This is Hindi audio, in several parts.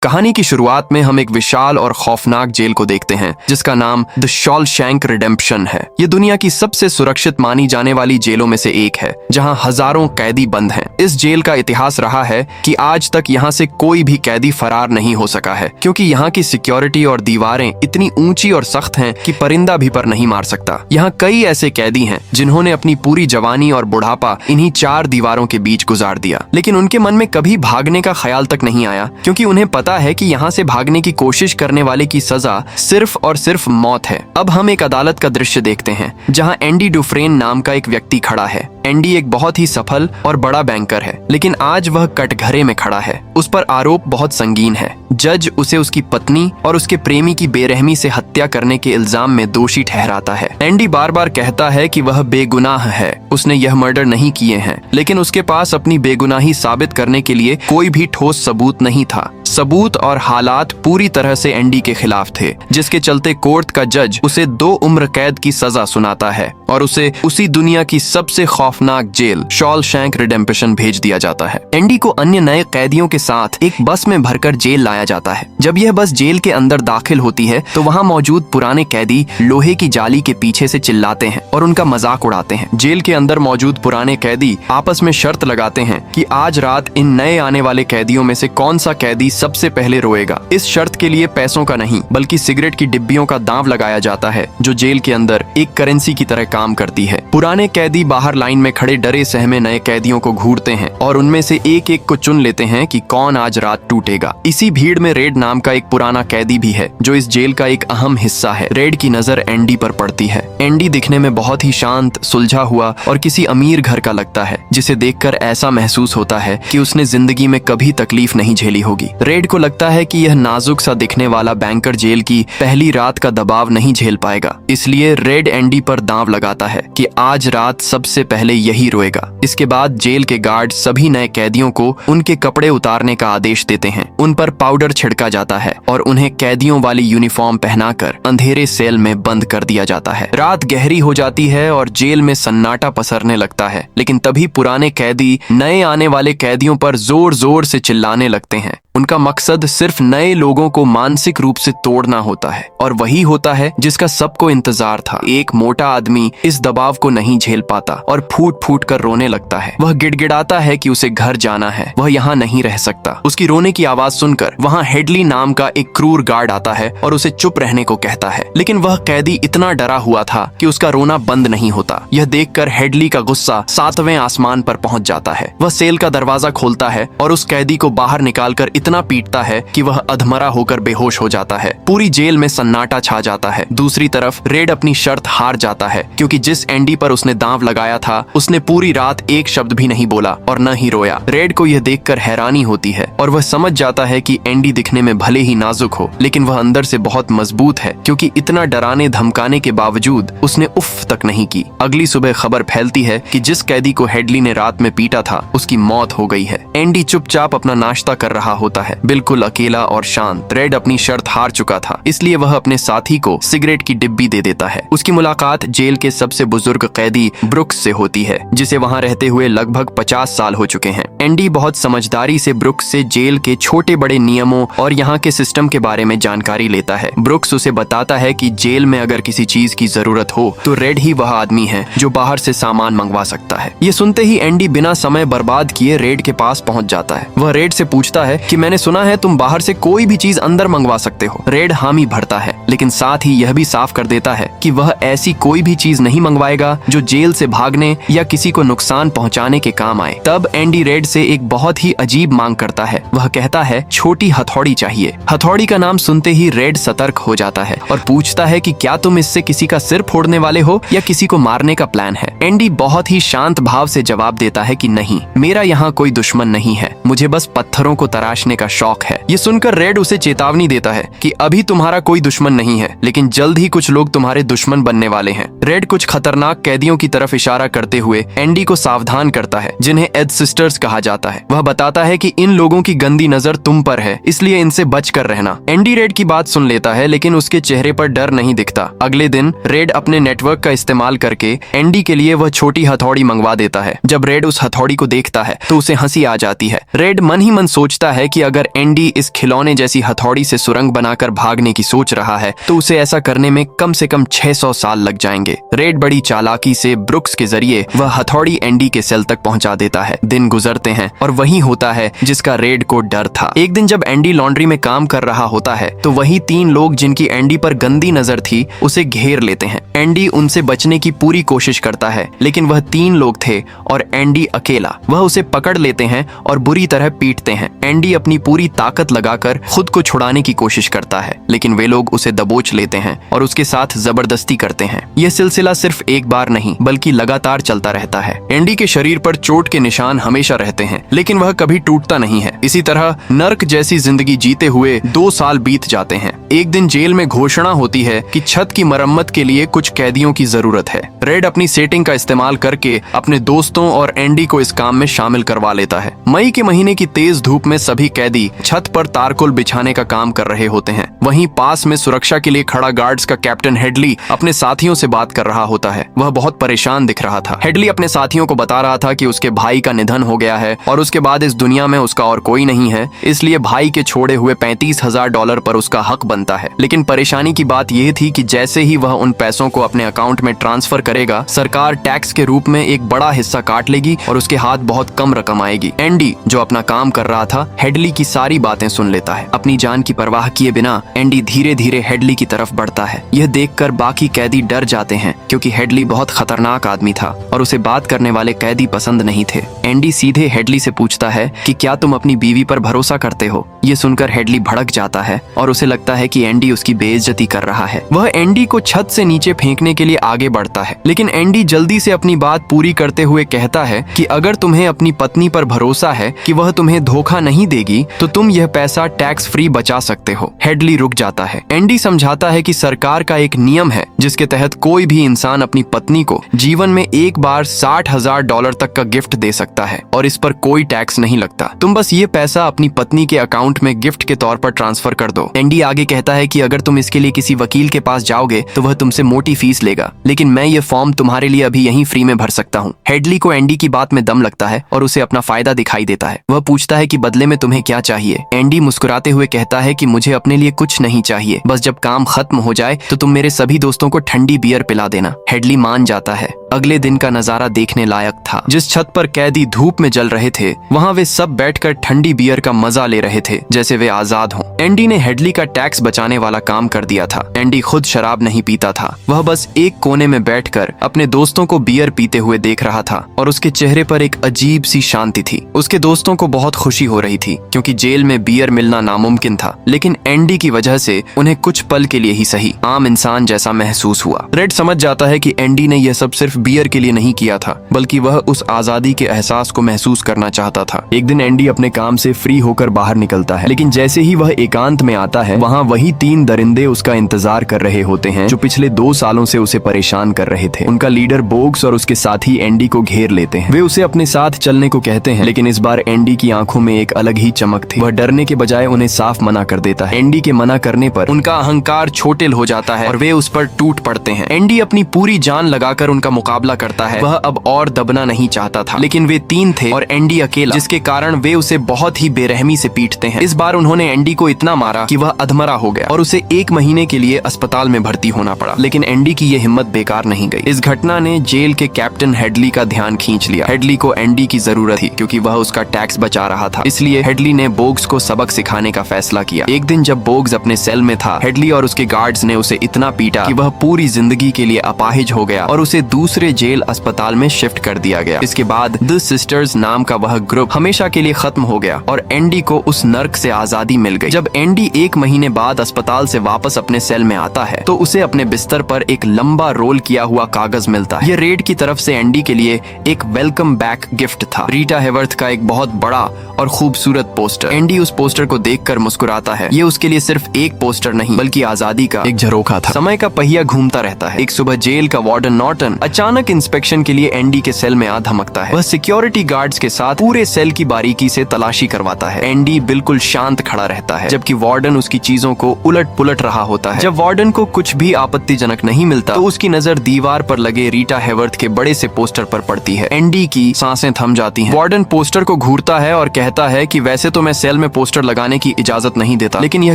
कहानी की शुरुआत में हम एक विशाल और खौफनाक जेल को देखते हैं जिसका नाम द शॉलशैंक रिडेम्पशन है। ये दुनिया की सबसे सुरक्षित मानी जाने वाली जेलों में से एक है जहां हजारों कैदी बंद हैं। इस जेल का इतिहास रहा है कि आज तक यहां से कोई भी कैदी फरार नहीं हो सका है, क्योंकि यहाँ की सिक्योरिटी और दीवारें इतनी ऊंची और सख्त हैं कि परिंदा भी पर नहीं मार सकता। यहाँ कई ऐसे कैदी हैं जिन्होंने अपनी पूरी जवानी और बुढ़ापा इन्हीं चार दीवारों के बीच गुजार दिया, लेकिन उनके मन में कभी भागने का ख्याल तक नहीं आया, क्योंकि उन्हें पता है कि यहाँ से भागने की कोशिश करने वाले की सजा सिर्फ और सिर्फ मौत है। अब हम एक अदालत का दृश्य देखते हैं जहाँ एंडी डुफ्रेन नाम का एक व्यक्ति खड़ा है। एंडी एक बहुत ही सफल और बड़ा बैंकर है, लेकिन आज वह कटघरे में खड़ा है। उस पर आरोप बहुत संगीन है। जज उसे उसकी पत्नी और उसके प्रेमी की बेरहमी से हत्या करने के इल्जाम में दोषी ठहराता है। एंडी बार बार कहता है कि वह बेगुनाह है, उसने यह मर्डर नहीं किए हैं, लेकिन उसके पास अपनी बेगुनाही साबित करने के लिए कोई भी ठोस सबूत नहीं था। सबूत और हालात पूरी तरह से एंडी के खिलाफ थे, जिसके चलते कोर्ट का जज उसे 2 उम्र कैद की सजा सुनाता है और उसे उसी दुनिया की सबसे खौफनाक जेल शॉलशैंक रिडेम्पशन भेज दिया जाता है। एंडी को अन्य नए कैदियों के साथ एक बस में भरकर जेल लाया जाता है। जब यह बस जेल के अंदर दाखिल होती है तो वहाँ मौजूद पुराने कैदी लोहे की जाली के पीछे से चिल्लाते हैं और उनका मजाक उड़ाते हैं। जेल के अंदर मौजूद पुराने कैदी आपस में शर्त लगाते हैं कि आज रात इन नए आने वाले कैदियों में से कौन सा कैदी सबसे पहले रोएगा। इस शर्त के लिए पैसों का नहीं बल्कि सिगरेट की डिब्बियों का दांव लगाया जाता है, जो जेल के अंदर एक करेंसी की तरह काम करती है। पुराने कैदी बाहर लाइन में खड़े डरे सहमे नए कैदियों को घूरते हैं और उनमें से एक एक को चुन लेते हैं कि कौन आज रात टूटेगा। इसी भीड़ में रेड नाम का एक पुराना कैदी भी है, जो इस जेल का एक अहम हिस्सा है। रेड की नजर एंडी पर पड़ती है। एंडी दिखने में बहुत ही शांत, सुलझा हुआ और किसी अमीर घर का लगता है, जिसे देखकर ऐसा महसूस होता है कि उसने जिंदगी में कभी तकलीफ नहीं झेली होगी। रेड को लगता है कि यह नाजुक सा दिखने वाला बैंकर जेल की पहली रात का दबाव नहीं झेल पाएगा, इसलिए रेड एंडी पर दांव लगाता है कि आज रात सबसे पहले यही रोएगा। इसके बाद जेल के गार्ड सभी नए कैदियों को उनके कपड़े उतारने का आदेश देते हैं। उन पर पाउडर छिड़का जाता है और उन्हें कैदियों वाली यूनिफॉर्म पहनाकर अंधेरे सेल में बंद कर दिया जाता है। रात गहरी हो जाती है और जेल में सन्नाटा पसरने लगता है, लेकिन तभी पुराने कैदी नए आने वाले कैदियों पर जोर जोर से चिल्लाने लगते हैं। उनका मकसद सिर्फ नए लोगों को मानसिक रूप से तोड़ना होता है, और वही होता है जिसका सबको इंतजार था। एक मोटा आदमी इस दबाव को नहीं झेल पाता और फूट फूट कर रोने लगता है। वह गिड़गिड़ाता है कि उसे घर जाना है, वह यहाँ नहीं रह सकता। उसकी रोने की आवाज सुनकर वहाँ हेडली नाम का एक क्रूर गार्ड आता है और उसे चुप रहने को कहता है, लेकिन वह कैदी इतना डरा हुआ था कि उसका रोना बंद नहीं होता। यह देखकर हेडली का गुस्सा 7वें आसमान पर पहुंच जाता है। वह सेल का दरवाजा खोलता है और उस कैदी को बाहर निकालकर इतना पीटता है कि वह अधमरा होकर बेहोश हो जाता है। पूरी जेल में सन्नाटा छा जाता है। दूसरी तरफ रेड अपनी शर्त हार जाता है, क्योंकि जिस एंडी पर उसने दांव लगाया था उसने पूरी रात एक शब्द भी नहीं बोला और न ही रोया। रेड को यह देखकर हैरानी होती है और वह समझ जाता है कि एंडी दिखने में भले ही नाजुक हो, लेकिन वह अंदर से बहुत मजबूत है, क्योंकि इतना डराने धमकाने के बावजूद उसने उफ तक नहीं की। अगली सुबह खबर फैलती है कि जिस कैदी को हेडली ने रात में पीटा था उसकी मौत हो गई है। एंडी चुपचाप अपना नाश्ता कर रहा होता है, बिल्कुल अकेला और शांत। रेड अपनी शर्त हार चुका था, इसलिए वह अपने साथी को सिगरेट की डिब्बी दे देता है। उसकी मुलाकात जेल के सबसे बुजुर्ग कैदी ब्रुक्स से होती है, जिसे वहाँ रहते हुए लगभग 50 साल हो चुके हैं। एंडी बहुत समझदारी से ब्रुक्स से जेल के छोटे बड़े नियमों और यहाँ के सिस्टम के बारे में जानकारी लेता है। ब्रुक्स उसे बताता है कि जेल में अगर किसी चीज की जरूरत हो तो रेड ही वह आदमी है जो बाहर से सामान मंगवा सकता है। ये सुनते ही एंडी बिना समय बर्बाद किए रेड के पास पहुंच जाता है। वह रेड से पूछता है कि मैंने सुना है तुम बाहर से कोई भी चीज अंदर मंगवा सकते हो। रेड हामी भरता है, लेकिन साथ ही यह भी साफ कर देता है कि वह ऐसी कोई भी चीज नहीं मंगवाएगा जो जेल से भागने या किसी को नुकसान पहुंचाने के काम आए। तब एंडी रेड से एक बहुत ही अजीब मांग करता है। वह कहता है छोटी हथौड़ी चाहिए। हथौड़ी का नाम सुनते ही रेड सतर्क हो जाता है और पूछता है कि क्या तुम इससे किसी का सिर फोड़ने वाले हो या किसी को मारने का प्लान है। एंडी बहुत ही शांत भाव से जवाब देता है कि नहीं, मेरा यहाँ कोई दुश्मन नहीं है, मुझे बस पत्थरों को तराशने का शौक है। ये सुनकर रेड उसे चेतावनी देता है कि अभी तुम्हारा कोई दुश्मन नहीं है, लेकिन जल्द ही कुछ लोग तुम्हारे दुश्मन बनने वाले हैं। रेड कुछ खतरनाक कैदियों की तरफ इशारा करते हुए एंडी को सावधान करता है, जिन्हें एड सिस्टर्स कहा जाता है। वह बताता है कि इन लोगों की गंदी नजर तुम पर है, इसलिए इनसे बचकर रहना। एंडी रेड की बात सुन लेता है, लेकिन उसके चेहरे पर डर नहीं दिखता। अगले दिन रेड अपने नेटवर्क का इस्तेमाल करके एंडी के लिए वह छोटी हथौड़ी मंगवा देता है। जब रेड उस हथौड़ी को देखता है तो उसे हंसी आ जाती है। रेड मन ही मन सोचता है कि अगर एंडी इस खिलौने जैसी हथौड़ी से सुरंग बनाकर भागने की सोच रहा है तो उसे ऐसा करने में कम से कम 600 साल लग जाएंगे। रेड बड़ी चालाकी से ब्रुक्स के जरिए वह हथौड़ी एंडी के सेल तक पहुंचा देता है। दिन गुजरते हैं और वही होता है जिसका रेड को डर था। एक दिन जब एंडी लॉन्ड्री में काम कर रहा होता है तो वही 3 लोग जिनकी एंडी पर गंदी नजर थी उसे घेर लेते हैं। एंडी उनसे बचने की पूरी कोशिश करता है, लेकिन वह 3 लोग थे और एंडी अकेला। वह उसे पकड़ लेते हैं और बुरी तरह पीटते हैं। एंडी अपनी पूरी ताकत लगाकर खुद को छुड़ाने की कोशिश करता है, लेकिन वे लोग उसे दबोच लेते हैं और उसके साथ जबरदस्ती करते हैं। यह सिलसिला सिर्फ एक बार नहीं बल्कि लगातार चलता रहता है। एंडी के शरीर पर चोट के निशान हमेशा रहते हैं, लेकिन वह कभी टूटता नहीं है। इसी तरह नर्क जैसी जिंदगी जीते हुए 2 साल बीत जाते हैं। एक दिन जेल में घोषणा होती है कि छत की मरम्मत के लिए कुछ कैदियों की जरूरत है। रेड अपनी सेटिंग का इस्तेमाल करके अपने दोस्तों और एंडी को इस काम में शामिल करवा लेता है। मई के महीने की तेज धूप में सभी कैदी छत पर तारकोल बिछाने का काम कर रहे होते हैं। वहीं पास में सुरक्षा के लिए खड़ा गार्ड्स का कैप्टन हेडली अपने साथियों से बात कर रहा होता है। वह बहुत परेशान दिख रहा था। हेडली अपने साथियों को बता रहा था कि उसके भाई का निधन हो गया है और उसके बाद इस दुनिया में उसका और कोई नहीं है, इसलिए भाई के छोड़े हुए $35,000 पर उसका हक बनता है। लेकिन परेशानी की बात यह थी कि जैसे ही वह उन पैसों को अपने अकाउंट में ट्रांसफर करेगा, सरकार टैक्स के रूप में एक बड़ा हिस्सा काट लेगी और उसके हाथ बहुत कम रकम आएगी। एंडी जो अपना काम कर रहा था, हेडली की सारी बातें सुन लेता है। अपनी जान की परवाह किए बिना एंडी धीरे धीरे हेडली की तरफ बढ़ता है। यह देखकर बाकी कैदी डर जाते हैं, क्योंकि हेडली बहुत खतरनाक आदमी था और उसे बात करने वाले कैदी पसंद नहीं थे। एंडी सीधे हेडली से पूछता है कि क्या तुम अपनी बीवी पर भरोसा करते हो? ये सुनकर हेडली भड़क जाता है और उसे लगता है कि एंडी उसकी बेइज्जती कर रहा है। वह एंडी को छत से नीचे फेंकने के लिए आगे बढ़ता है, लेकिन एंडी जल्दी से अपनी बात पूरी करते हुए कहता है कि अगर तुम्हें अपनी पत्नी पर भरोसा है कि वह तुम्हें धोखा नहीं देगी तो तुम यह पैसा टैक्स फ्री बचा सकते हो। हेडली रुक जाता है। एंडी समझाता है कि सरकार का एक नियम है जिसके तहत कोई भी इंसान अपनी पत्नी को जीवन में एक बार $60,000 तक का गिफ्ट दे सकता है और इस पर कोई टैक्स नहीं लगता। तुम बस ये पैसा अपनी पत्नी के अकाउंट में गिफ्ट के तौर पर ट्रांसफर कर दो। एंडी आगे कहता है कि अगर तुम इसके लिए किसी वकील के पास जाओगे तो वह तुमसे मोटी फीस लेगा, लेकिन मैं ये फॉर्म तुम्हारे लिए अभी यहीं फ्री में भर सकता हूँ। हेडली को एंडी की बात में दम लगता है और उसे अपना फायदा दिखाई देता है। वह पूछता है कि बदले में तुम्हें क्या चाहिए। एंडी मुस्कुराते हुए कहता है कि मुझे अपने लिए कुछ नहीं चाहिए, बस जब काम खत्म हो जाए तो तुम मेरे सभी दोस्तों को ठंडी बियर पिला देना। हेडली मान जाता है। अगले दिन का नजारा देखने लायक था। जिस छत पर कैदी धूप में जल रहे थे, वहाँ वे सब बैठकर ठंडी बियर का मजा ले रहे थे जैसे वे आजाद हों। एंडी ने हेडली का टैक्स बचाने वाला काम कर दिया था। एंडी खुद शराब नहीं पीता था। वह बस एक कोने में बैठकर अपने दोस्तों को बियर पीते हुए देख रहा था और उसके चेहरे पर एक अजीब सी शांति थी। उसके दोस्तों को बहुत खुशी हो रही थी क्योंकि जेल में बियर मिलना नामुमकिन था, लेकिन एंडी की वजह से उन्हें कुछ पल के लिए ही सही आम इंसान जैसा महसूस हुआ। रेड समझ जाता है कि एंडी ने यह सब सिर्फ बियर के लिए नहीं किया था, बल्कि वह उस आजादी के एहसास को महसूस करना चाहता था। एक दिन एंडी अपने काम से फ्री होकर बाहर निकलता है, लेकिन जैसे ही वह एकांत में आता है, वहाँ वही 3 दरिंदे उसका इंतजार कर रहे होते हैं जो पिछले 2 सालों से उसे परेशान कर रहे थे। उनका लीडर बोग्स और उसके साथी एंडी को घेर लेते हैं। वे उसे अपने साथ चलने को कहते हैं, लेकिन इस बार एंडी की आंखों में एक अलग ही चमक थी। वह डरने के बजाय उन्हें साफ मना कर देता है। एंडी के मना करने पर उनका अहंकार छोटेल हो जाता है और वे उस पर टूट पड़ते हैं। एंडी अपनी पूरी जान लगाकर उनका मुकाबला करता है। वह अब और दबना नहीं चाहता था, लेकिन वे 3 थे और एंडी अकेला, जिसके कारण वे उसे बहुत ही बेरहमी से पीटते हैं। इस बार उन्होंने एंडी को इतना मारा कि वह अधमरा हो गया और उसे 1 महीने के लिए अस्पताल में भर्ती होना पड़ा। लेकिन एंडी की ये हिम्मत बेकार नहीं गई। इस घटना ने जेल के कैप्टन हेडली का ध्यान खींच लिया। हेडली को एंडी की जरूरत थी क्योंकि वह उसका टैक्स बचा रहा था, इसलिए हेडली ने बोग्स को सबक सिखाने का फैसला किया। एक दिन जब बोग्स अपने सेल में था, हेडली और उसके गार्ड्स ने उसे इतना पीटा कि वह पूरी जिंदगी के लिए अपाहिज हो गया और उसे दूसरे दूसरे जेल अस्पताल में शिफ्ट कर दिया गया। इसके बाद द सिस्टर्स नाम का वह ग्रुप हमेशा के लिए खत्म हो गया और एंडी को उस नर्क से आजादी मिल गई। जब एंडी 1 महीने बाद अस्पताल से वापस अपने सेल में आता है तो उसे अपने बिस्तर पर एक लंबा रोल किया हुआ कागज मिलता है। ये रेड की तरफ से एंडी के लिए एक वेलकम बैक गिफ्ट था। रीटा हेवर्थ का एक बहुत बड़ा और खूबसूरत पोस्टर। एंडी उस पोस्टर को देखकर मुस्कुराता है। ये उसके लिए सिर्फ एक पोस्टर नहीं बल्कि आजादी का एक झरोखा था। समय का पहिया घूमता रहता है। एक सुबह जेल का वार्डन नॉर्टन अचानक इंस्पेक्शन के लिए एंडी के सेल में आ धमकता है। वह सिक्योरिटी गार्ड्स के साथ पूरे सेल की बारीकी से तलाशी करवाता है। एंडी बिल्कुल शांत खड़ा रहता है जबकि वार्डन उसकी चीजों को उलट पुलट रहा होता है। जब वार्डन को कुछ भी आपत्तिजनक नहीं मिलता तो उसकी नजर दीवार पर लगे रीटा हेवर्थ के बड़े से पोस्टर पर पड़ती है। एंडी की सांसें थम जाती हैं। वार्डन पोस्टर को घूरता है और कहता है कि वैसे तो मैं सेल में पोस्टर लगाने की इजाजत नहीं देता, लेकिन यह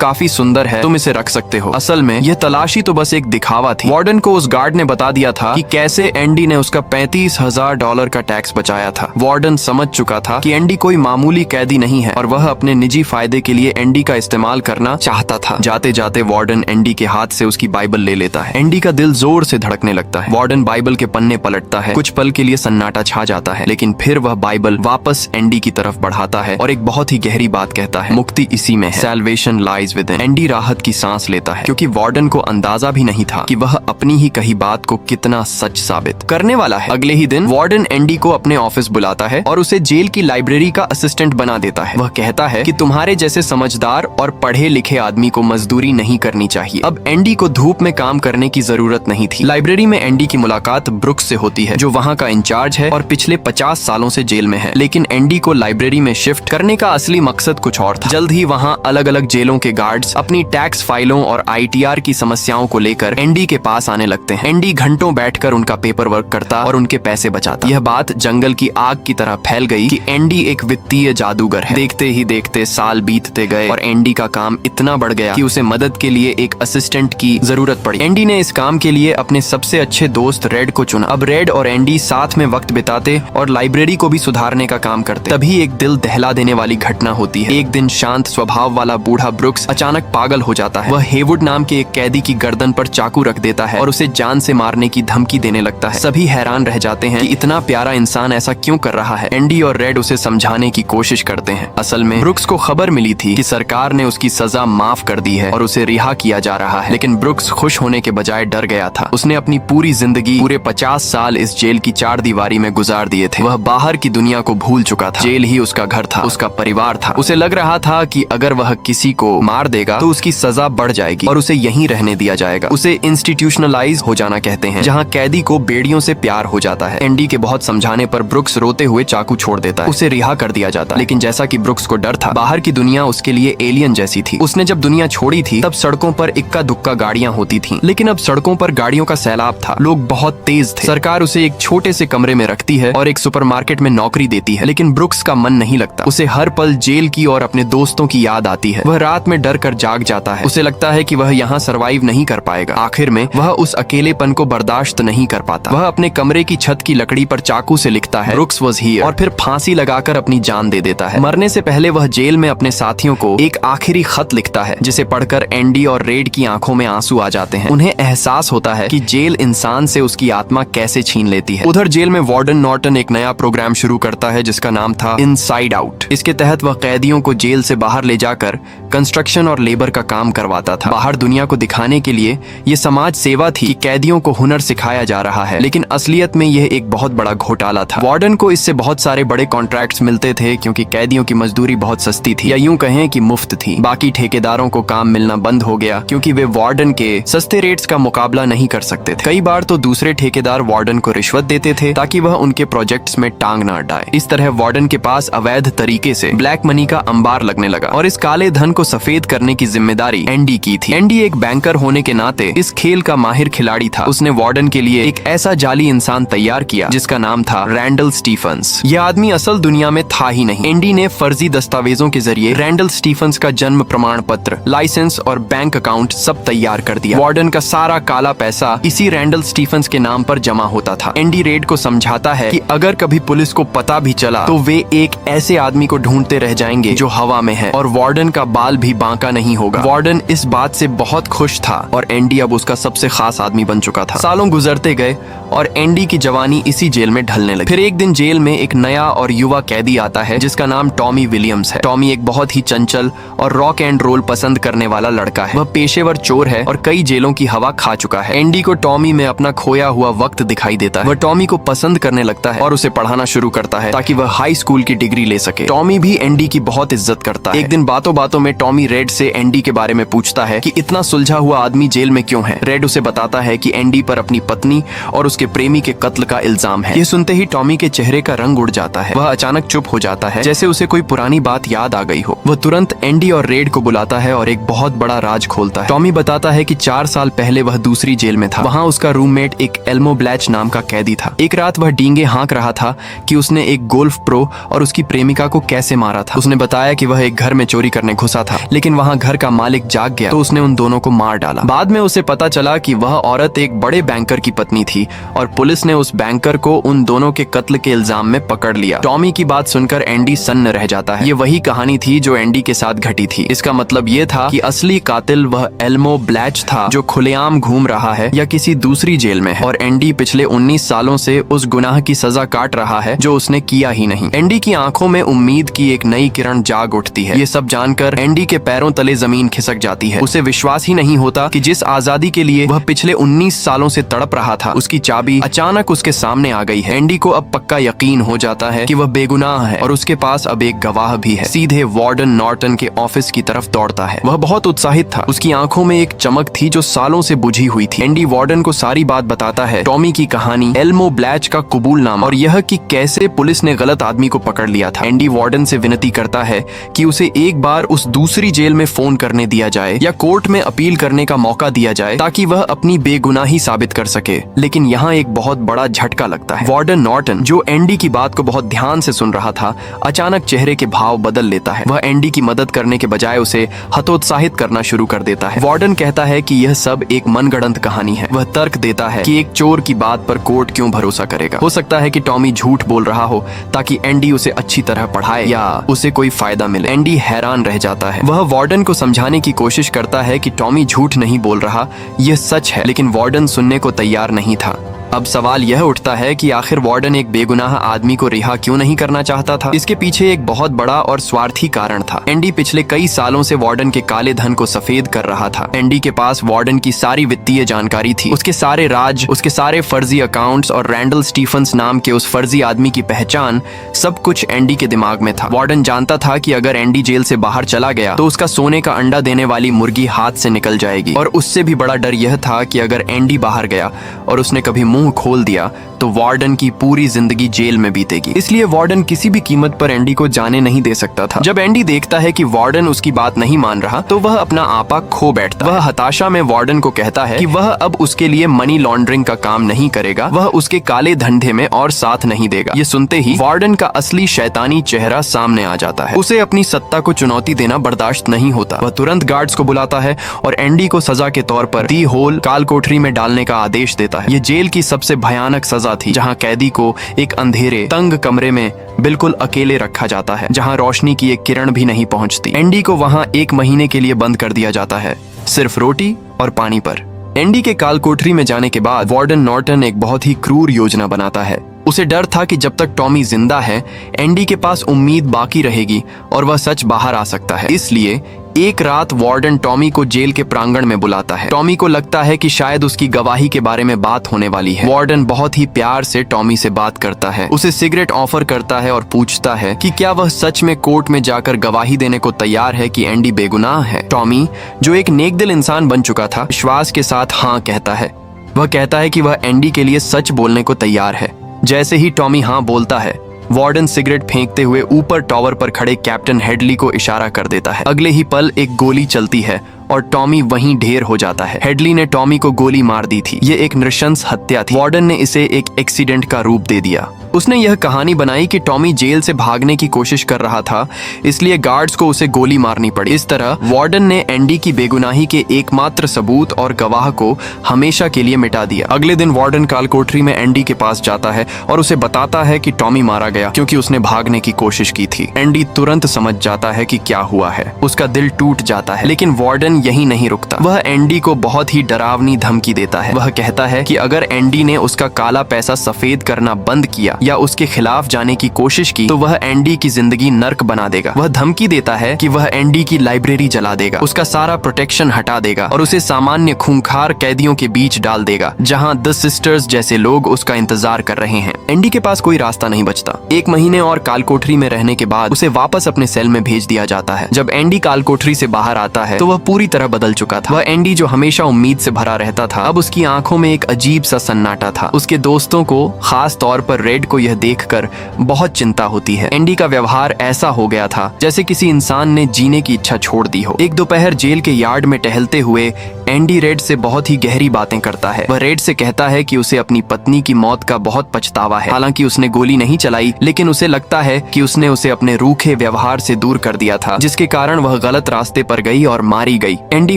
काफी सुंदर है, तुम इसे रख सकते हो। असल में यह तलाशी तो बस एक दिखावा थी। वार्डन को उस गार्ड ने बता दिया था कि कैसे एंडी ने उसका $35,000 का टैक्स बचाया था। वार्डन समझ चुका था कि एंडी कोई मामूली कैदी नहीं है और वह अपने निजी फायदे के लिए एंडी का इस्तेमाल करना चाहता था। जाते जाते वार्डन एंडी के हाथ से उसकी बाइबल ले लेता है। एंडी का दिल जोर से धड़कने लगता है। वार्डन बाइबल के पन्ने पलटता है। कुछ पल के लिए सन्नाटा छा जाता है, लेकिन फिर वह बाइबल वापस एंडी की तरफ बढ़ाता है और एक बहुत ही गहरी बात कहता है, मुक्ति इसी में है। Salvation lies with in. Andy राहत की सांस लेता है क्योंकि वार्डन को अंदाजा भी नहीं था कि वह अपनी ही कही बात को कितना सच साबित करने वाला है। अगले ही दिन वार्डन एंडी को अपने ऑफिस बुलाता है और उसे जेल की लाइब्रेरी का असिस्टेंट बना देता है। वह कहता है कि तुम्हारे जैसे समझदार और पढ़े लिखे आदमी को मजदूरी नहीं करनी चाहिए। अब एंडी को धूप में काम करने की जरूरत नहीं थी। लाइब्रेरी में एंडी की मुलाकात ब्रुक्स से होती है जो वहाँ का इंचार्ज है और पिछले 50 सालों से जेल में है। लेकिन एंडी को लाइब्रेरी में शिफ्ट करने का असली मकसद कुछ और था। जल्द ही वहाँ अलग अलग जेलों के गार्ड्स अपनी टैक्स फाइलों और ITR की समस्याओं को लेकर एंडी के पास आने लगते हैं। एंडी घंटों बैठकर उनका पेपर वर्क करता और उनके पैसे बचाता। यह बात जंगल की आग की तरह फैल गई कि एंडी एक वित्तीय जादूगर है। देखते ही देखते साल बीतते गए और एंडी का काम इतना बढ़ गया कि उसे मदद के लिए एक असिस्टेंट की जरूरत पड़ी। एंडी ने इस काम के लिए अपने सबसे अच्छे दोस्त रेड को चुना। अब रेड और एंडी साथ में वक्त बिताते और लाइब्रेरी को भी सुधारने का काम करते। तभी एक दिल दहला देने वाली घटना होती है। एक दिन शांत स्वभाव वाला बूढ़ा ब्रुक्स अचानक पागल हो जाता है। वह हेवुड नाम के एक कैदी की गर्दन पर चाकू रख देता है और उसे जान से मारने की धमकी देने लगता है। सभी हैरान रह जाते हैं कि इतना प्यारा इंसान ऐसा क्यों कर रहा है। एंडी और रेड उसे समझाने की कोशिश करते हैं। असल में ब्रुक्स को खबर मिली थी कि सरकार ने उसकी सजा माफ कर दी है और उसे रिहा किया जा रहा है। लेकिन ब्रुक्स खुश होने के बजाय डर गया था। उसने अपनी पूरी जिंदगी पूरे 50 साल इस जेल की 4 दीवारी में गुजार दिए थे। वह बाहर की दुनिया को भूल चुका था। जेल ही उसका घर था, उसका परिवार था। उसे लग रहा था कि अगर वह किसी को मार देगा तो उसकी सजा बढ़ जाएगी और उसे यहीं रहने दिया जाएगा। उसे इंस्टीट्यूशनलाइज हो जाना कहते हैं, जहाँ कैदी को बेड़ियों से प्यार हो जाता है। एंडी के बहुत समझाने पर ब्रुक्स रोते हुए चाकू छोड़ देता है। उसे रिहा कर दिया जाता है। लेकिन जैसा कि ब्रुक्स को डर था, बाहर की दुनिया उसके लिए एलियन जैसी थी। उसने जब दुनिया छोड़ी थी तब सड़कों पर इक्का दुक्का गाड़ियां होती थीं, लेकिन अब सड़कों पर गाड़ियों का सैलाब था। लोग बहुत तेज थे। सरकार उसे एक छोटे से कमरे में रखती है और एक सुपरमार्केट में नौकरी देती है। लेकिन ब्रुक्स का मन नहीं लगता। उसे हर पल जेल की और अपने दोस्तों की याद आती है। वह रात में डर कर जाग जाता है। उसे लगता है कि वह यहाँ सरवाइव नहीं कर पाएगा। आखिर में वह उस अकेलेपन को बर्दाश्त नहीं कर पाता। वह अपने कमरे की छत की लकड़ी पर चाकू से लिखता है, ब्रुक्स वाज हियर, और फिर फांसी लगाकर अपनी जान दे देता है। मरने से पहले वह जेल में अपने साथियों को एक आखिरी खत लिखता है, जिसे पढ़कर एंडी और रेड की आंखों में आंसू आ जाते हैं। उन्हें एहसास होता है कि जेल इंसान से उसकी आत्मा कैसे छीन लेती है। उधर जेल में वार्डन नॉर्टन एक नया प्रोग्राम शुरू करता है जिसका नाम था इनसाइड आउट। इसके तहत वह कैदियों को जेल से बाहर ले जाकर कंस्ट्रक्शन और लेबर का काम करवाता था। बाहर दुनिया को दिखाने के लिए ये समाज सेवा थी कि कैदियों को हुनर सिखाया जा रहा है, लेकिन असलियत में यह एक बहुत बड़ा घोटाला था। वार्डन को इससे बहुत सारे बड़े कॉन्ट्रैक्ट्स मिलते थे क्योंकि कैदियों की मजदूरी बहुत सस्ती थी, या यूं कहें कि मुफ्त थी। बाकी ठेकेदारों को काम मिलना बंद हो गया क्योंकि वे वार्डन के सस्ते रेट्स का मुकाबला नहीं कर सकते थे। कई बार तो दूसरे ठेकेदार वार्डन को रिश्वत देते थे ताकि वह उनके प्रोजेक्ट्स में टांग न अड़ाए। इस तरह वार्डन के पास अवैध तरीके से ब्लैक मनी का अंबार लगने लगा और इस काले धन को सफेद करने की जिम्मेदारी एंडी की थी। एंडी एक बैंकर होने के नाते इस खेल का माहिर खिलाड़ी था। उसने वार्डन के लिए एक ऐसा जाली इंसान तैयार किया जिसका नाम था रैंडल स्टीफंस। यह आदमी असल दुनिया में था ही नहीं। एंडी ने फर्जी दस्तावेजों के जरिए रैंडल स्टीफंस का जन्म प्रमाण पत्र, लाइसेंस और बैंक अकाउंट सब तैयार कर दिया। वार्डन का सारा काला पैसा इसी रैंडल स्टीफंस के नाम पर जमा होता था। एंडी रेड को समझाता है कि अगर कभी पुलिस को पता भी चला तो वे एक ऐसे आदमी को ढूंढते रह जाएंगे जो हवा में है और वार्डन का बाल भी बांका नहीं होगा। वार्डन इस बात से बहुत खुश था और एंडी अब उसका सबसे खास आदमी बन चुका था। सालों गुजरते गए और एंडी की जवानी इसी जेल में ढलने लगी। फिर एक दिन जेल में एक नया और युवा कैदी आता है जिसका नाम टॉमी विलियम्स है। टॉमी एक बहुत ही चंचल और रॉक एंड रोल पसंद करने वाला लड़का है। वह पेशेवर चोर है और कई जेलों की हवा खा चुका है। एंडी को टॉमी में अपना खोया हुआ वक्त दिखाई देता है। वह टॉमी को पसंद करने लगता है और उसे पढ़ाना शुरू करता है ताकि वह हाई स्कूल की डिग्री ले सके। टॉमी भी एंडी की बहुत इज्जत करता है। एक दिन बातों बातों में टॉमी रेड से एंडी के बारे में पूछता है कि इतना सुलझा हुआ आदमी जेल में क्यों है। रेड उसे बताता है कि एंडी पर अपनी पत्नी और उसके प्रेमी के कत्ल का इल्जाम है। ये सुनते ही टॉमी के चेहरे का रंग उड़ जाता है। वह अचानक चुप हो जाता है जैसे उसे कोई पुरानी बात याद आ गई हो। वह तुरंत एंडी और रेड को बुलाता है और एक बहुत बड़ा राज खोलता है। टॉमी बताता है कि 4 साल पहले वह दूसरी जेल में था। वहाँ उसका रूममेट एक एल्मो ब्लैच नाम का कैदी था। एक रात वह डींगे हाँक रहा था कि उसने एक गोल्फ प्रो और उसकी प्रेमिका को कैसे मारा था। उसने बताया कि वह एक घर में चोरी करने घुसा था, लेकिन वहाँ घर का मालिक जाग गया तो उसने उन दोनों को मार डाला। बाद में उसे पता चला कि वह औरत एक बड़े बैंकर की पत्नी थी और पुलिस ने उस बैंकर को उन दोनों के कत्ल के इल्जाम में पकड़ लिया। टॉमी की बात सुनकर एंडी सन्न रह जाता है। ये वही कहानी थी जो एंडी के साथ घटी थी। इसका मतलब ये था कि असली कातिल वह एल्मो ब्लैच था जो खुलेआम घूम रहा है या किसी दूसरी जेल में है, और एंडी पिछले 19 सालों से उस गुनाह की सजा काट रहा है जो उसने किया ही नहीं। एंडी की आंखों में उम्मीद की एक नई किरण जाग उठती है। ये सब जानकर एंडी के पैरों तले जमीन खिसक जाती है। उसे विश्वास ही नहीं होता कि जिस आजादी के लिए वह पिछले 19 सालों से तड़प रहा था उसकी चाबी अचानक उसके सामने आ गई है। एंडी को अब पक्का यकीन हो जाता है कि वह बेगुनाह है और उसके पास अब एक गवाह भी है। सीधे वार्डन नॉर्टन के ऑफिस की तरफ दौड़ता है। वह बहुत उत्साहित था। उसकी आंखों में एक चमक थी जो सालों से बुझी हुई थी। एंडी वार्डन को सारी बात बताता है, टॉमी की कहानी, एल्मो ब्लैच का कबूलनामा और यह कि कैसे पुलिस ने गलत आदमी को पकड़ लिया था। एंडी वार्डन से विनती करता है कि उसे एक बार उस दूसरी जेल में फोन करने दिया जाए या कोर्ट में अपील करने का मौका दिया जाए ताकि वह अपनी बेगुनाही साबित कर सके। लेकिन यहाँ एक बहुत बड़ा झटका लगता है। वार्डन नॉर्टन, जो एंडी की बात को बहुत ध्यान से सुन रहा था, अचानक चेहरे के भाव बदल लेता है। वह एंडी की मदद करने के बजाय उसे हतोत्साहित करना शुरू कर देता है। वार्डन कहता है कि यह सब एक मनगढ़ंत कहानी है। वह तर्क देता है कि एक चोर की बात पर कोर्ट क्यों भरोसा करेगा। हो सकता है कि टॉमी झूठ बोल रहा हो ताकि एंडी उसे अच्छी तरह पढ़ाए या उसे कोई फायदा मिले। एंडी हैरान रह जाता है। वह वार्डन को समझाने की कोशिश करता है कि टॉमी झूठ नहीं बोल रहा, यह सच है, लेकिन वार्डन सुनने को तैयार नहीं था। अब सवाल यह उठता है कि आखिर वार्डन एक बेगुनाह आदमी को रिहा क्यों नहीं करना चाहता था। इसके पीछे एक बहुत बड़ा और स्वार्थी कारण था। एंडी पिछले कई सालों से वार्डन के काले धन को सफेद कर रहा था। एंडी के पास वार्डन की सारी वित्तीय जानकारी थी, उसके सारे राज, उसके सारे फर्जी अकाउंट्स और रैंडल स्टीफन्स नाम के उस फर्जी आदमी की पहचान, सब कुछ एंडी के दिमाग में था। वार्डन जानता था कि अगर एंडी जेल से बाहर चला गया तो उसका सोने का अंडा देने वाली मुर्गी हाथ से निकल जाएगी, और उससे भी बड़ा डर यह था कि अगर एंडी बाहर गया और उसने कभी मुंह खोल दिया तो वार्डन की पूरी जिंदगी जेल में बीतेगी। इसलिए वार्डन किसी भी कीमत पर एंडी को जाने नहीं दे सकता था। जब एंडी देखता है कि वार्डन उसकी बात नहीं मान रहा तो वह अपना आपा खो बैठता है। वह हताशा में वार्डन को कहता है कि वह अब उसके लिए मनी लॉन्ड्रिंग का काम नहीं करेगा, वह उसके काले धंधे में और साथ नहीं देगा। ये सुनते ही वार्डन का असली शैतानी चेहरा सामने आ जाता है। उसे अपनी सत्ता को चुनौती देना बर्दाश्त नहीं होता। वह तुरंत गार्ड्स को बुलाता है और एंडी को सजा के तौर पर दी होल काल कोठरी में डालने का आदेश देता है। ये जेल की सबसे भयानक सजा थी, जहां कैदी को एक अंधेरे तंग कमरे में बिल्कुल अकेले रखा जाता है, जहां रोशनी की एक किरण भी नहीं पहुंचती। एंडी को वहां 1 महीने के लिए बंद कर दिया जाता है, सिर्फ रोटी और पानी पर। एंडी के काल कोठरी में जाने के बाद वार्डन नॉर्टन एक बहुत ही क्रूर योजना बनाता है। उसे डर था कि जब तक टॉमी जिंदा है एंडी के पास उम्मीद बाकी रहेगी और वह सच बाहर आ सकता है। इसलिए एक रात वार्डन टॉमी को जेल के प्रांगण में बुलाता है। टॉमी को लगता है कि शायद उसकी गवाही के बारे में बात होने वाली है। वार्डन बहुत ही प्यार से टॉमी से बात करता है, उसे सिगरेट ऑफर करता है और पूछता है कि क्या वह सच में कोर्ट में जाकर गवाही देने को तैयार है कि एंडी बेगुनाह है। टॉमी, जो एक नेकदिल इंसान बन चुका था, विश्वास के साथ हाँ कहता है। वह कहता है कि वह एंडी के लिए सच बोलने को तैयार है। जैसे ही टॉमी हाँ बोलता है, वार्डन सिगरेट फेंकते हुए ऊपर टॉवर पर खड़े कैप्टन हेडली को इशारा कर देता है। अगले ही पल एक गोली चलती है और टॉमी वहीं ढेर हो जाता है। हेडली ने टॉमी को गोली मार दी थी। ये एक नृशंस हत्या थी। वार्डन ने इसे एक एक्सीडेंट का रूप दे दिया। उसने यह कहानी बनाई कि टॉमी जेल से भागने की कोशिश कर रहा था, इसलिए गार्ड्स को उसे गोली मारनी पड़ी। इस तरह वार्डन ने एंडी की बेगुनाही के एकमात्र सबूत और गवाह को हमेशा के लिए मिटा दिया। अगले दिन वार्डन काल कोठरी में एंडी के पास जाता है और उसे बताता है कि टॉमी मारा गया क्योंकि उसने भागने की कोशिश की थी। एंडी तुरंत समझ जाता है कि क्या हुआ है। उसका दिल टूट जाता है, लेकिन वार्डन यही नहीं रुकता। वह एंडी को बहुत ही डरावनी धमकी देता है। वह कहता है कि अगर एंडी ने उसका काला पैसा सफेद करना बंद किया या उसके खिलाफ जाने की कोशिश की तो वह एंडी की जिंदगी नर्क बना देगा। वह धमकी देता है कि वह एंडी की लाइब्रेरी जला देगा, उसका सारा प्रोटेक्शन हटा देगा और उसे सामान्य खूंखार कैदियों के बीच डाल देगा जहां द सिस्टर्स जैसे लोग उसका इंतजार कर रहे हैं। एंडी के पास कोई रास्ता नहीं बचता। 1 महीने और कालकोठरी में रहने के बाद उसे वापस अपने सेल में भेज दिया जाता है। जब एंडी कालकोठरी से बाहर आता है तो वह पूरी तरह बदल चुका था। वह एंडी जो हमेशा उम्मीद से भरा रहता था, अब उसकी आंखों में एक अजीब सा सन्नाटा था। उसके दोस्तों को, खास तौर पर रेड को यह देखकर बहुत चिंता होती है। एंडी का व्यवहार ऐसा हो गया था जैसे किसी इंसान ने जीने की इच्छा छोड़ दी हो। एक दोपहर जेल के यार्ड में टहलते हुए एंडी रेड से बहुत ही गहरी बातें करता है। वह रेड से कहता है कि उसे अपनी पत्नी की मौत का बहुत पछतावा है। हालांकि उसने गोली नहीं चलाई, लेकिन उसे लगता है कि उसने उसे अपने रूखे व्यवहार से दूर कर दिया था, जिसके कारण वह गलत रास्ते पर गई और मारी गई। एंडी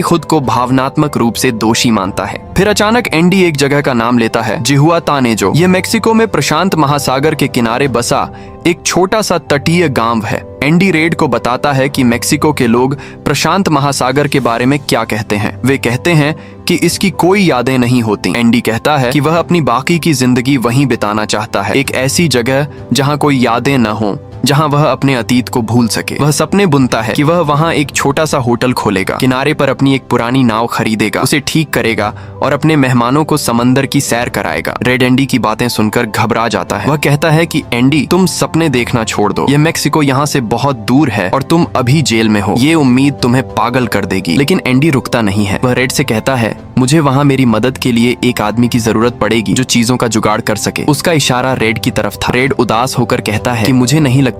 खुद को भावनात्मक रूप से दोषी मानता है। फिर अचानक एंडी एक जगह का नाम लेता है, जिहुआतानेजो। ये मेक्सिको में प्रशांत महासागर के किनारे बसा एक छोटा सा तटीय गांव है। एंडी रेड को बताता है कि मेक्सिको के लोग प्रशांत महासागर के बारे में क्या कहते हैं। वे कहते हैं कि इसकी कोई यादें नहीं होती। एंडी कहता है कि वह अपनी बाकी की जिंदगी वहीं बिताना चाहता है, एक ऐसी जगह जहां कोई यादें न हों, जहां वह अपने अतीत को भूल सके। वह सपने बुनता है कि वह वहां एक छोटा सा होटल खोलेगा, किनारे पर अपनी एक पुरानी नाव खरीदेगा, उसे ठीक करेगा और अपने मेहमानों को समंदर की सैर कराएगा। रेड एंडी की बातें सुनकर घबरा जाता है। वह कहता है कि एंडी, तुम सपने देखना छोड़ दो। यह मेक्सिको यहाँ से बहुत दूर है और तुम अभी जेल में हो। ये उम्मीद तुम्हें पागल कर देगी। लेकिन एंडी रुकता नहीं है। वह रेड से कहता है, मुझे वहाँ मेरी मदद के लिए एक आदमी की जरूरत पड़ेगी जो चीजों का जुगाड़ कर सके। उसका इशारा रेड की तरफ था। रेड उदास होकर कहता है कि मुझे नहीं लगता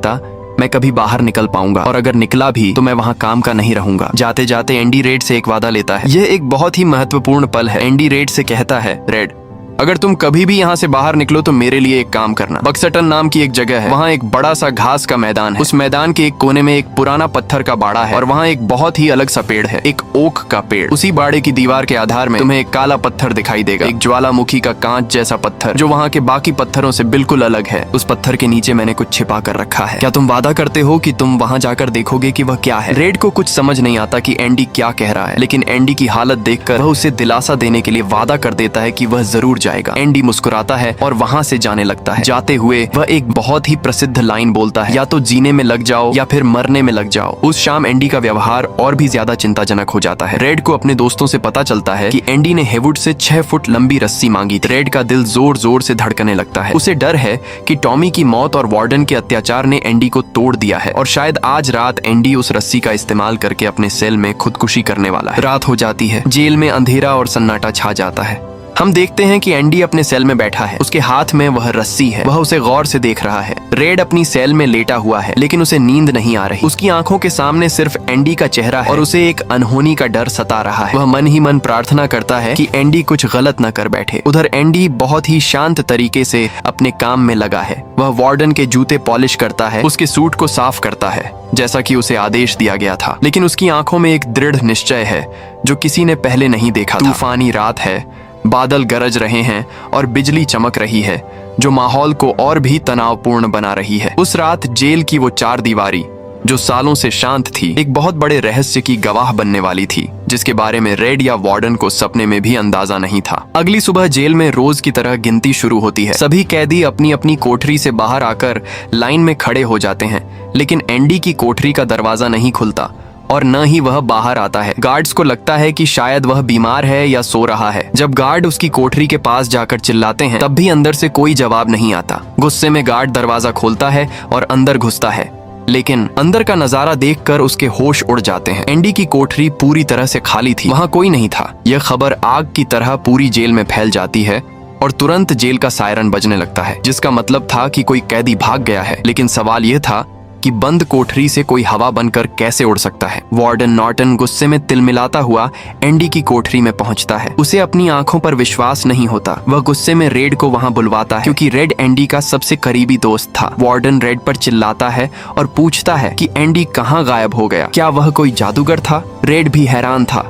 मैं कभी बाहर निकल पाऊंगा, और अगर निकला भी तो मैं वहाँ काम का नहीं रहूंगा। जाते जाते एंडी रेड से एक वादा लेता है। यह एक बहुत ही महत्वपूर्ण पल है। एंडी रेड से कहता है, रेड, अगर तुम कभी भी यहाँ से बाहर निकलो तो मेरे लिए एक काम करना। बक्सटन नाम की एक जगह है, वहाँ एक बड़ा सा घास का मैदान है। उस मैदान के एक कोने में एक पुराना पत्थर का बाड़ा है और वहाँ एक बहुत ही अलग सा पेड़ है, एक ओक का पेड़। उसी बाड़े की दीवार के आधार में तुम्हें एक काला पत्थर दिखाई देगा, एक ज्वालामुखी का कांच जैसा पत्थर जो वहाँ के बाकी पत्थरों से बिल्कुल अलग है। उस पत्थर के नीचे मैंने कुछ छिपा कर रखा है। क्या तुम वादा करते हो कि तुम वहाँ जाकर देखोगे कि वह क्या है? रेड को कुछ समझ नहीं आता कि एंडी क्या कह रहा है, लेकिन एंडी की हालत देखकर वह उसे दिलासा देने के लिए वादा कर देता है कि वह जरूर जाएगा। एंडी मुस्कुराता है और वहाँ से जाने लगता है। जाते हुए वह एक बहुत ही प्रसिद्ध लाइन बोलता है, या तो जीने में लग जाओ या फिर मरने में लग जाओ। उस शाम एंडी का व्यवहार और भी ज्यादा चिंताजनक हो जाता है। रेड को अपने दोस्तों से पता चलता है कि एंडी ने हेवुड से 6 फुट लंबी रस्सी मांगी थी। रेड का दिल जोर जोर से धड़कने लगता है। उसे डर है कि टॉमी की मौत और वार्डन के अत्याचार ने एंडी को तोड़ दिया है और शायद आज रात एंडी उस रस्सी का इस्तेमाल करके अपने सेल में खुदकुशी करने वाला है। रात हो जाती है। जेल में अंधेरा और सन्नाटा छा जाता है। हम देखते हैं कि एंडी अपने सेल में बैठा है। उसके हाथ में वह रस्सी है। वह उसे गौर से देख रहा है। रेड अपनी सेल में लेटा हुआ है, लेकिन उसे नींद नहीं आ रही। उसकी आंखों के सामने सिर्फ एंडी का चेहरा है और उसे एक अनहोनी का डर सता रहा है। वह मन ही मन प्रार्थना करता है कि एंडी कुछ गलत न कर बैठे। उधर एंडी बहुत ही शांत तरीके से अपने काम में लगा है। वह वार्डन के जूते पॉलिश करता है, उसके सूट को साफ करता है जैसा कि उसे आदेश दिया गया था। लेकिन उसकी आंखों में एक दृढ़ निश्चय है जो किसी ने पहले नहीं देखा था। तूफानी रात है, बादल गरज रहे हैं और बिजली चमक रही है जो माहौल को और भी तनावपूर्ण बना रही है। उस रात जेल की वो 4 दीवारी जो सालों से शांत थी, एक बहुत बड़े रहस्य की गवाह बनने वाली थी, जिसके बारे में रेड या वार्डन को सपने में भी अंदाजा नहीं था। अगली सुबह जेल में रोज की तरह गिनती शुरू होती है। सभी कैदी अपनी अपनी कोठरी से बाहर आकर लाइन में खड़े हो जाते हैं, लेकिन एंडी की कोठरी का दरवाजा नहीं खुलता और न ही वह बाहर आता है। गार्ड्स को लगता है कि शायद वह बीमार है या सो रहा है। जब गार्ड उसकी कोठरी के पास जाकर चिल्लाते हैं, तब भी अंदर से कोई जवाब नहीं आता। गुस्से में गार्ड दरवाजा खोलता है और अंदर घुसता है, लेकिन अंदर का नजारा देखकर उसके होश उड़ जाते हैं। एंडी की कोठरी पूरी तरह से खाली थी, वहाँ कोई नहीं था। यह खबर आग की तरह पूरी जेल में फैल जाती है और तुरंत जेल का सायरन बजने लगता है, जिसका मतलब था कि कोई कैदी भाग गया है। लेकिन सवाल यह था कि बंद कोठरी से कोई हवा बनकर कैसे उड़ सकता है। वार्डन नॉर्टन गुस्से में तिलमिलाता हुआ एंडी की कोठरी में पहुंचता है। उसे अपनी आंखों पर विश्वास नहीं होता। वह गुस्से में रेड को वहां बुलवाता है, क्योंकि रेड एंडी का सबसे करीबी दोस्त था। वार्डन रेड पर चिल्लाता है और पूछता है कि एंडी कहाँ गायब हो गया। क्या वह कोई जादूगर था? रेड भी हैरान था,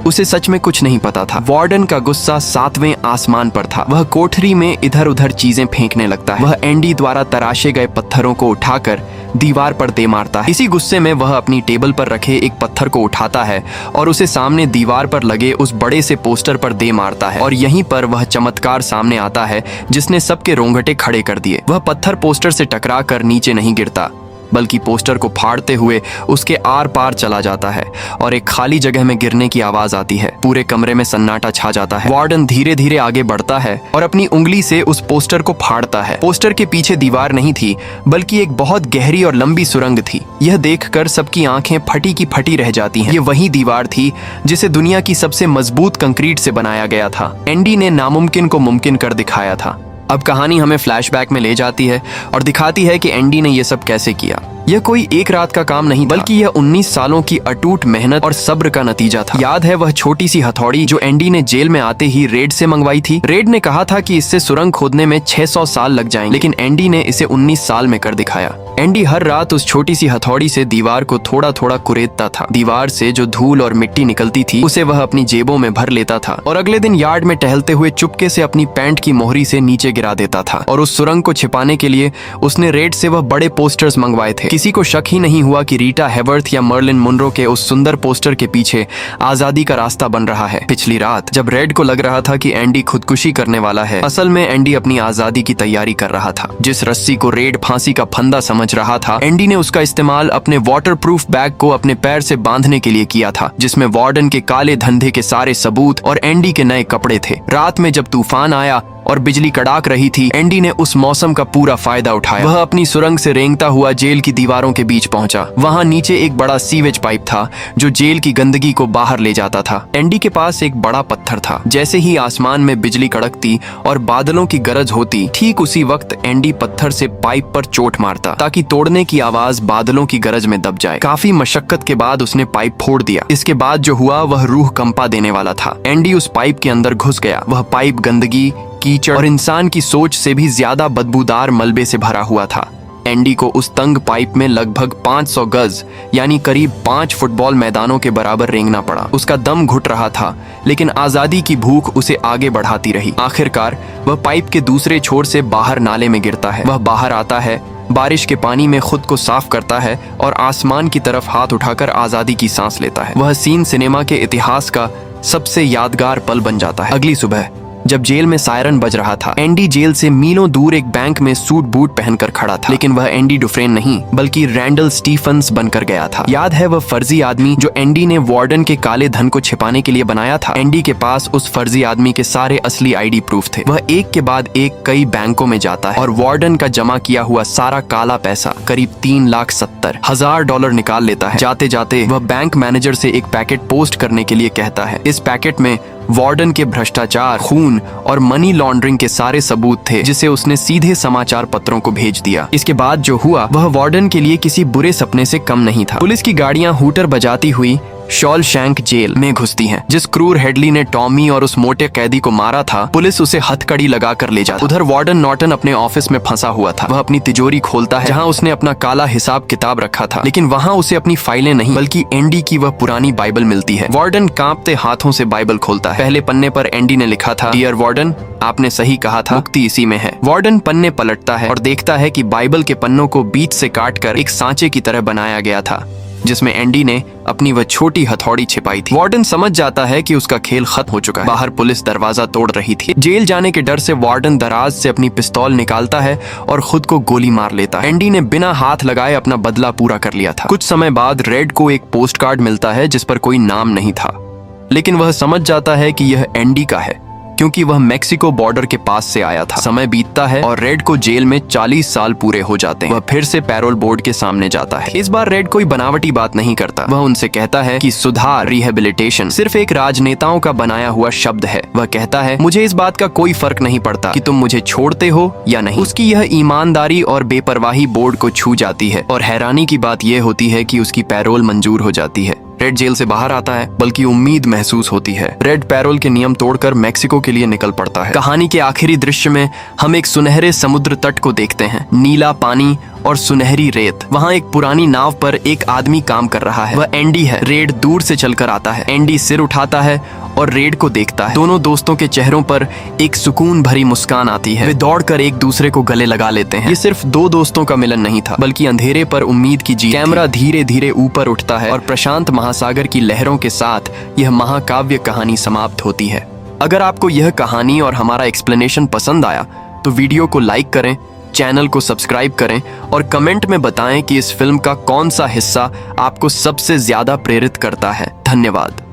उसे सच में कुछ नहीं पता था। वार्डन का गुस्सा 7वें आसमान पर था। वह कोठरी में इधर उधर चीजें फेंकने लगता है। वह एंडी द्वारा तराशे गए पत्थरों को उठाकर दीवार पर दे मारता है। इसी गुस्से में वह अपनी टेबल पर रखे एक पत्थर को उठाता है और उसे सामने दीवार पर लगे उस बड़े से पोस्टर पर दे मारता है। और यहीं पर वह चमत्कार सामने आता है जिसने सबके रोंगटे खड़े कर दिए। वह पत्थर पोस्टर से टकरा कर नीचे नहीं गिरता, बल्कि पोस्टर को फाड़ते हुए उसके आर पार चला जाता है और एक खाली जगह में गिरने की आवाज आती है। पूरे कमरे में सन्नाटा छा जाता है। वार्डन धीरे धीरे आगे बढ़ता है और अपनी उंगली से उस पोस्टर को फाड़ता है। पोस्टर के पीछे दीवार नहीं थी, बल्कि एक बहुत गहरी और लंबी सुरंग थी। यह देखकर सबकी आंखें फटी की फटी रह जाती हैं। ये वही दीवार थी जिसे दुनिया की सबसे मजबूत कंक्रीट से बनाया गया था। एंडी ने नामुमकिन को मुमकिन कर दिखाया था। अब कहानी हमें फ्लैशबैक में ले जाती है और दिखाती है कि एंडी ने यह सब कैसे किया। यह कोई एक रात का काम नहीं, बल्कि यह 19 सालों की अटूट मेहनत और सब्र का नतीजा था। याद है वह छोटी सी हथौड़ी जो एंडी ने जेल में आते ही रेड से मंगवाई थी? रेड ने कहा था कि इससे सुरंग खोदने में 600 साल लग जाएंगे, लेकिन एंडी ने इसे 19 साल में कर दिखाया। एंडी हर रात उस छोटी सी हथौड़ी से दीवार को थोड़ा थोड़ा कुरेदता था। दीवार से जो धूल और मिट्टी निकलती थी उसे वह अपनी जेबों में भर लेता था और अगले दिन यार्ड में टहलते हुए चुपके से अपनी पैंट की मोहरी से नीचे गिरा देता था। और उस सुरंग को छिपाने के लिए उसने रेड से वह बड़े पोस्टर्स मंगवाए थे। किसी को शक ही नहीं हुआ कि रीटा हैवर्थ या मर्लिन मुनरो के उस सुंदर पोस्टर के पीछे आजादी का रास्ता बन रहा है। पिछली रात जब रेड को लग रहा था कि एंडी खुदकुशी करने वाला है, असल में एंडी अपनी आजादी की तैयारी कर रहा था। जिस रस्सी को रेड फांसी का फंदा समझ रहा था, एंडी ने उसका इस्तेमाल अपने वाटरप्रूफ बैग को अपने पैर से बांधने के लिए किया था, जिसमें वार्डन के काले धंधे के सारे सबूत और एंडी के नए कपड़े थे। रात में जब तूफान आया और बिजली कड़ाक रही थी, एंडी ने उस मौसम का पूरा फायदा उठाया। वह अपनी सुरंग से रेंगता हुआ जेल की दीवारों के बीच पहुंचा। वहां नीचे एक बड़ा सीवेज पाइप था जो जेल की गंदगी को बाहर ले जाता था। एंडी के पास एक बड़ा पत्थर था। जैसे ही आसमान में बिजली कड़कती और बादलों की गरज होती, ठीक उसी वक्त एंडी पत्थर से पाइप पर चोट मारता ताकि तोड़ने की आवाज बादलों की गरज में दब जाए। काफी मशक्कत के बाद उसने पाइप फोड़ दिया। इसके बाद जो हुआ वह रूह कंपा देने वाला था। एंडी उस पाइप के अंदर घुस गया। वह पाइप गंदगी, कीचड़ और इंसान की सोच से भी ज्यादा बदबूदार मलबे से भरा हुआ था। एंडी को उस तंग पाइप में लगभग 500 गज यानी करीब 5 फुटबॉल मैदानों के बराबर रेंगना पड़ा। उसका दम घुट रहा था, लेकिन आजादी की भूख उसे आगे बढ़ाती रही। आखिरकार वह पाइप के दूसरे छोर से बाहर नाले में गिरता है। वह बाहर आता है, बारिश के पानी में खुद को साफ करता है और आसमान की तरफ हाथ उठाकर आजादी की सांस लेता है। वह सीन सिनेमा के इतिहास का सबसे यादगार पल बन जाता है। अगली सुबह जब जेल में सायरन बज रहा था, एंडी जेल से मीलों दूर एक बैंक में सूट बूट पहनकर खड़ा था। लेकिन वह एंडी डुफ्रेन नहीं, बल्कि रैंडल स्टीफन्स बनकर गया था। याद है वह फर्जी आदमी जो एंडी ने वार्डन के काले धन को छिपाने के लिए बनाया था? एंडी के पास उस फर्जी आदमी के सारे असली आईडी प्रूफ थे। वह एक के बाद एक कई बैंकों में जाता है और वार्डन का जमा किया हुआ सारा काला पैसा करीब $3,70,000 निकाल लेता है। जाते जाते वह बैंक मैनेजर से एक पैकेट पोस्ट करने के लिए कहता है। इस पैकेट में वार्डन के भ्रष्टाचार, खून और मनी लॉन्ड्रिंग के सारे सबूत थे, जिसे उसने सीधे समाचार पत्रों को भेज दिया। इसके बाद जो हुआ वह वार्डन के लिए किसी बुरे सपने से कम नहीं था। पुलिस की गाड़ियां हूटर बजाती हुई शॉलशैंक जेल में घुसती हैं। जिस क्रूर हेडली ने टॉमी और उस मोटे कैदी को मारा था, पुलिस उसे हथकड़ी लगाकर ले जाती। उधर वार्डन नॉर्टन अपने ऑफिस में फंसा हुआ था। वह अपनी तिजोरी खोलता है जहां उसने अपना काला हिसाब किताब रखा था, लेकिन वहां उसे अपनी फाइलें नहीं बल्कि एंडी की वह पुरानी बाइबल मिलती है। वार्डन कांपते हाथों से बाइबल खोलता है। पहले पन्ने पर एंडी ने लिखा था, डियर वार्डन, आपने सही कहा था, मुक्ति इसी में है। वार्डन पन्ने पलटता है और देखता है कि बाइबल के पन्नों को बीच से काटकर एक सांचे की तरह बनाया गया था, जिसमें एंडी ने अपनी वह छोटी हथौड़ी छिपाई थी। वार्डन समझ जाता है कि उसका खेल खत्म हो चुका है। बाहर पुलिस दरवाजा तोड़ रही थी। जेल जाने के डर से वार्डन दराज से अपनी पिस्तौल निकालता है और खुद को गोली मार लेता है। एंडी ने बिना हाथ लगाए अपना बदला पूरा कर लिया था। कुछ समय बाद रेड को एक पोस्ट कार्ड मिलता है जिस पर कोई नाम नहीं था, लेकिन वह समझ जाता है कि यह एंडी का है, क्योंकि वह मेक्सिको बॉर्डर के पास से आया था। समय बीतता है और रेड को जेल में 40 साल पूरे हो जाते हैं। वह फिर से पैरोल बोर्ड के सामने जाता है। इस बार रेड कोई बनावटी बात नहीं करता। वह उनसे कहता है कि सुधार, रिहेबिलिटेशन सिर्फ एक राजनेताओं का बनाया हुआ शब्द है। वह कहता है, मुझे इस बात का कोई फर्क नहीं पड़ता कि तुम मुझे छोड़ते हो या नहीं। उसकी यह ईमानदारी और बेपरवाही बोर्ड को छू जाती है और हैरानी की बात यह होती है कि उसकी पैरोल मंजूर हो जाती है। रेड जेल से बाहर आता है, बल्कि उम्मीद महसूस होती है। रेड पैरोल के नियम तोड़कर मेक्सिको के लिए निकल पड़ता है। कहानी के आखिरी दृश्य में हम एक सुनहरे समुद्र तट को देखते हैं। नीला पानी और सुनहरी रेत। वहाँ एक पुरानी नाव पर एक आदमी काम कर रहा है, वह एंडी है। रेड दूर से चलकर आता है। एंडी सिर उठाता है और रेड को देखता है। दोनों दोस्तों के चेहरों पर एक सुकून भरी मुस्कान आती है। वे दौड़कर एक दूसरे को गले लगा लेते हैं। ये सिर्फ दो दोस्तों का मिलन नहीं था, बल्कि अंधेरे पर उम्मीद की जीत। कैमरा धीरे धीरे ऊपर उठता है और प्रशांत महासागर की लहरों के साथ यह महाकाव्य कहानी समाप्त होती है। अगर आपको यह कहानी और हमारा एक्सप्लेनेशन पसंद आया तो वीडियो को लाइक करें, चैनल को सब्सक्राइब करें और कमेंट में बताएं कि इस फिल्म का कौन सा हिस्सा आपको सबसे ज्यादा प्रेरित करता है। धन्यवाद।